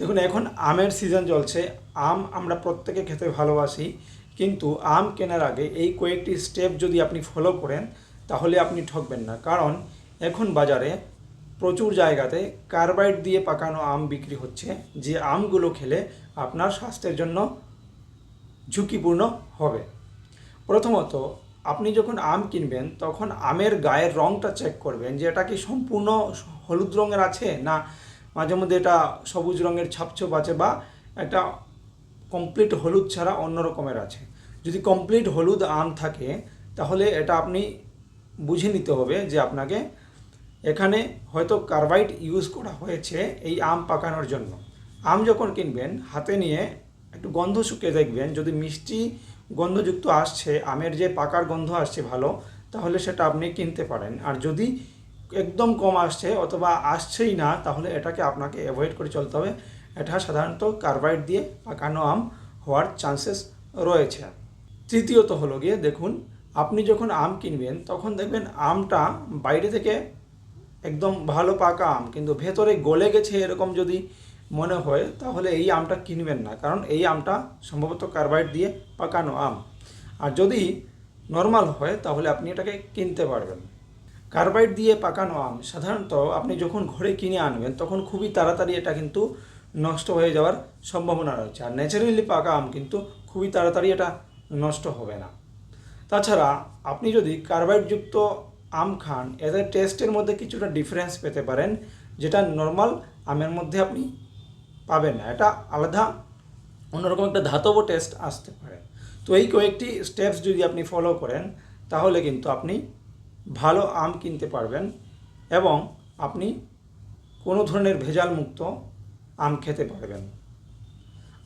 দেখুন, এখন আমের সিজন চলছে। আম আমরা প্রত্যেকে খেতে ভালোবাসি, কিন্তু আম কেনার আগে এই কয়েকটি স্টেপ যদি আপনি ফলো করেন তাহলে আপনি ঠকবেন না। কারণ এখন বাজারে প্রচুর জায়গাতে কার্বাইড দিয়ে পাকানো আম বিক্রি হচ্ছে, যে আমগুলো খেলে আপনার স্বাস্থ্যের জন্য ঝুঁকিপূর্ণ হবে। প্রথমত, আপনি যখন আম কিনবেন তখন আমের গায়ের রঙটা চেক করবেন যে এটা কি সম্পূর্ণ হলুদ রঙের আছে, না মাঝে মধ্যে এটা সবুজ রঙের ছাপছোপ আছে, বা একটা কমপ্লিট হলুদ ছাড়া অন্য রকমের আছে। যদি কমপ্লিট হলুদ আম থাকে তাহলে এটা আপনি বুঝে নিতে হবে যে আপনাকে এখানে হয়তো কার্বাইড ইউজ করা হয়েছে এই আম পাকানোর জন্য। আম যখন কিনবেন হাতে নিয়ে একটু গন্ধ শুকিয়ে দেখবেন, যদি মিষ্টি গন্ধযুক্ত আসছে, আমের যে পাকার গন্ধ আসছে ভালো, তাহলে সেটা আপনি কিনতে পারেন। আর যদি একদম কম আসছে অথবা আসছেই না, তাহলে এটাকে আপনাকে অ্যাভয়েড করে চলতে হবে। এটা সাধারণত কার্বাইড দিয়ে পাকানো আম হওয়ার চান্সেস রয়েছে। তৃতীয়ত হলো গিয়ে, দেখুন, আপনি যখন আম কিনবেন তখন দেখবেন আমটা বাইরে থেকে একদম ভালো পাকা আম, কিন্তু ভেতরে গলে গেছে এরকম যদি মনে হয় তাহলে এই আমটা কিনবেন না, কারণ এই আমটা সম্ভবত কার্বাইড দিয়ে পাকানো আম। আর যদি নর্মাল হয় তাহলে আপনি এটাকে কিনতে পারবেন। কার্বাইড দিয়ে পাকানো আম সাধারণত আপনি যখন ঘরে কিনে আনবেন তখন খুবই তাড়াতাড়ি এটা কিন্তু নষ্ট হয়ে যাওয়ার সম্ভাবনা রয়েছে। আর ন্যাচারালি পাকা আম কিন্তু খুবই তাড়াতাড়ি এটা নষ্ট হবে না। তাছাড়া আপনি যদি কার্বাইডযুক্ত আম খান, এদের টেস্টের মধ্যে কিছুটা ডিফারেন্স পেতে পারেন, যেটা নর্মাল আমের মধ্যে আপনি পাবেন না। এটা আলাদা অন্যরকম একটা ধাতব টেস্ট আসতে পারে। তো এই কয়েকটি স্টেপস যদি আপনি ফলো করেন তাহলে কিন্তু আপনি ভালো আম কিনতে পারবেন এবং আপনি কোনো ধরনের ভেজাল মুক্ত আম খেতে পারবেন।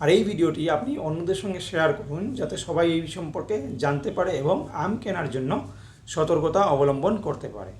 আর এই ভিডিওটি আপনি অন্যদের সঙ্গে শেয়ার করুন, যাতে সবাই এই সম্পর্কে জানতে পারে এবং আম কেনার জন্য সতর্কতা অবলম্বন করতে পারে।